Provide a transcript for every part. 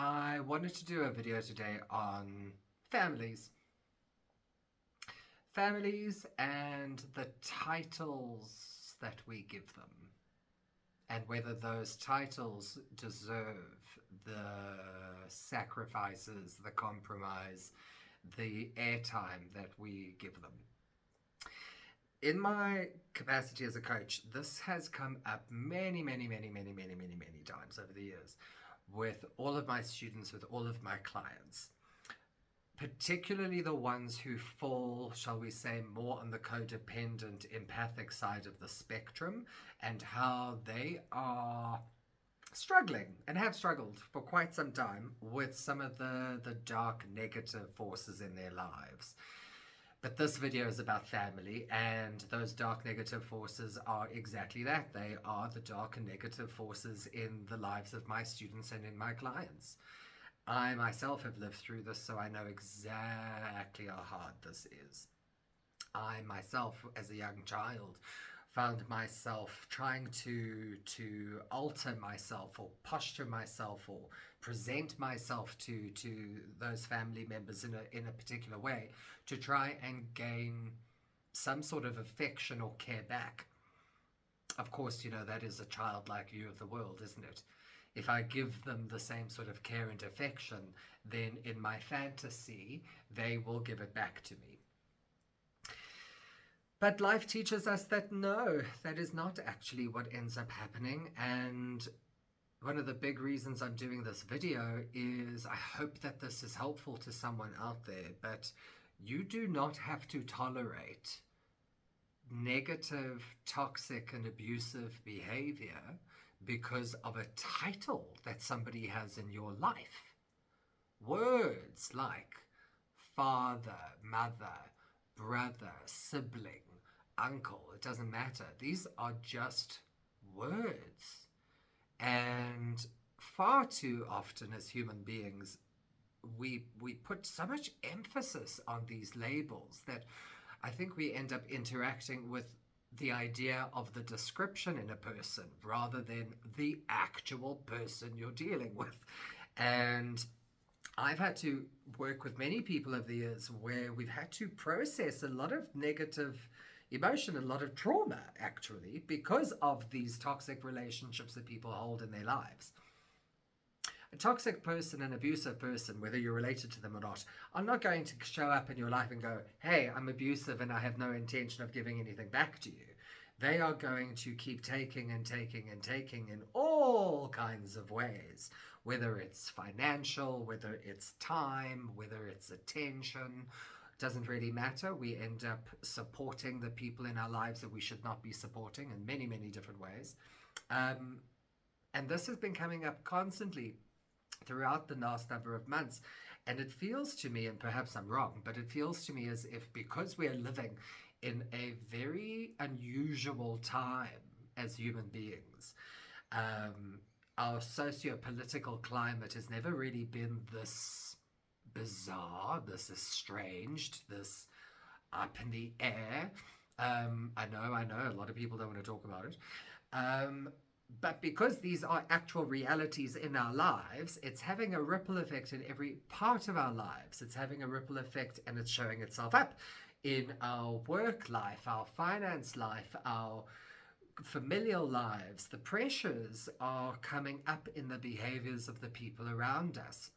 I wanted to do a video today on families. Families and the titles that we give them, and whether those titles deserve the sacrifices, the compromise, the airtime that we give them. In my capacity as a coach, this has come up many times over the years with all of my students, with all of my clients, particularly the ones who fall, shall we say, more on the codependent, empathic side of the spectrum, and how they are struggling and have struggled for quite some time with some of the dark negative forces in their lives. But this video is about family, and those dark negative forces are exactly that. They are the dark and negative forces in the lives of my students and in my clients. I myself have lived through this, so I know exactly how hard this is. I myself, as a young child, found myself trying to alter myself or posture myself or present myself to those family members in a particular way to try and gain some sort of affection or care back. Of course, that is a childlike view of the world, isn't it? If I give them the same sort of care and affection, then in my fantasy, they will give it back to me. But life teaches us that no, that is not actually what ends up happening. And one of the big reasons I'm doing this video is I hope that this is helpful to someone out there. But you do not have to tolerate negative, toxic, and abusive behavior because of a title that somebody has in your life. Words like father, mother, brother, sibling, uncle, it doesn't matter. These are just words. And far too often as human beings, we put so much emphasis on these labels that I think we end up interacting with the idea of the description in a person rather than the actual person you're dealing with. And I've had to work with many people over the years where we've had to process a lot of negative emotion, a lot of trauma, actually, because of these toxic relationships that people hold in their lives. A toxic person, an abusive person, whether you're related to them or not, are not going to show up in your life and go, hey, I'm abusive and I have no intention of giving anything back to you. They are going to keep taking and taking and taking in all kinds of ways, whether it's financial, whether it's time, whether it's attention. Doesn't really matter. We end up supporting the people in our lives that we should not be supporting in many different ways. And this has been coming up constantly throughout the last number of months. And it feels to me, and perhaps I'm wrong, but it feels to me as if because we are living in a very unusual time as human beings, our socio-political climate has never really been this bizarre, this estranged, this up in the air. I know, a lot of people don't want to talk about it. But because these are actual realities in our lives, it's having a ripple effect in every part of our lives. It's having a ripple effect and it's showing itself up in our work life, our finance life, our familial lives. The pressures are coming up in the behaviors of the people around us.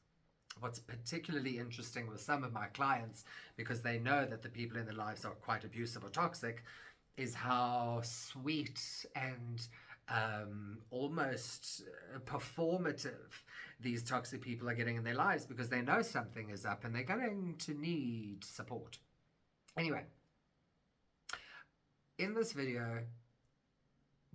What's particularly interesting with some of my clients, because they know that the people in their lives are quite abusive or toxic, is how sweet and almost performative these toxic people are getting in their lives because they know something is up and they're going to need support. Anyway, in this video,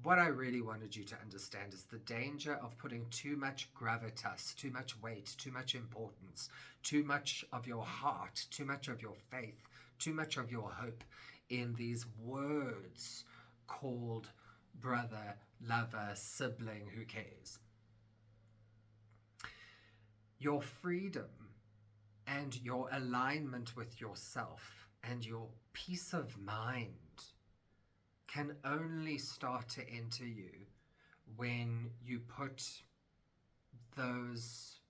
what I really wanted you to understand is the danger of putting too much gravitas, too much weight, too much importance, too much of your heart, too much of your faith, too much of your hope in these words called brother, lover, sibling, who cares? Your freedom and your alignment with yourself and your peace of mind can only start to enter you when you put those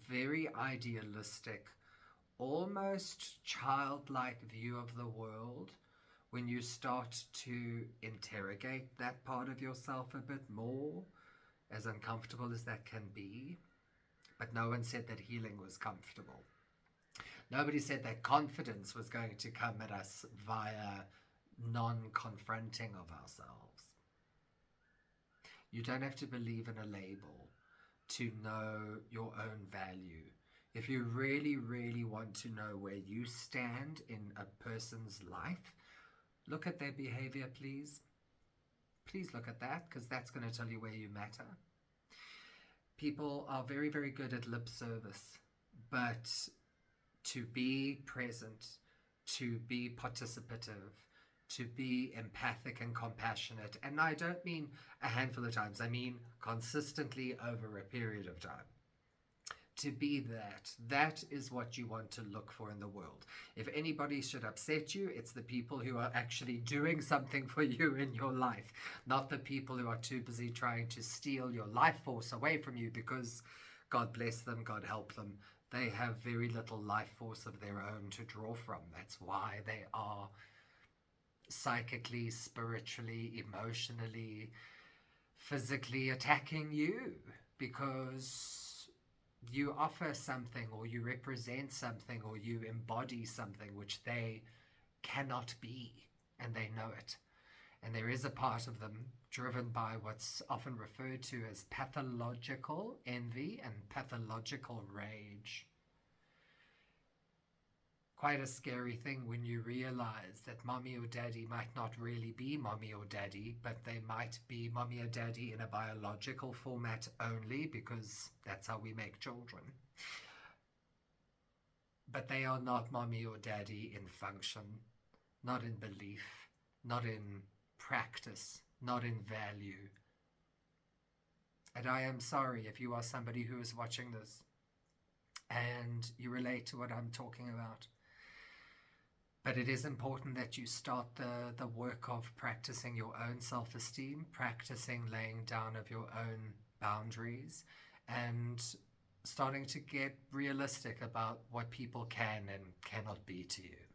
very idealistic, almost childlike view of the world, when you start to interrogate that part of yourself a bit more, as uncomfortable as that can be. But no one said that healing was comfortable. Nobody said that confidence was going to come at us via non-confronting of ourselves. You don't have to believe in a label to know your own value. If you really, really want to know where you stand in a person's life, look at their behavior, please. Please look at that, because that's going to tell you where you matter. People are very, very good at lip service, but to be present, to be participative, to be empathic and compassionate, and I don't mean a handful of times, I mean consistently over a period of time. To be that is what you want to look for in the world. If anybody should upset you, it's the people who are actually doing something for you in your life, not the people who are too busy trying to steal your life force away from you, because God bless them, God help them, they have very little life force of their own to draw from. That's why they are psychically, spiritually, emotionally, physically attacking you, because you offer something, or you represent something, or you embody something which they cannot be, and they know it. And there is a part of them driven by what's often referred to as pathological envy and pathological rage. Quite a scary thing when you realize that mommy or daddy might not really be mommy or daddy, but they might be mommy or daddy in a biological format only, because that's how we make children. But they are not mommy or daddy in function, not in belief, not in practice, not in value. And I am sorry if you are somebody who is watching this and you relate to what I'm talking about. But it is important that you start the work of practicing your own self-esteem, practicing laying down of your own boundaries, and starting to get realistic about what people can and cannot be to you.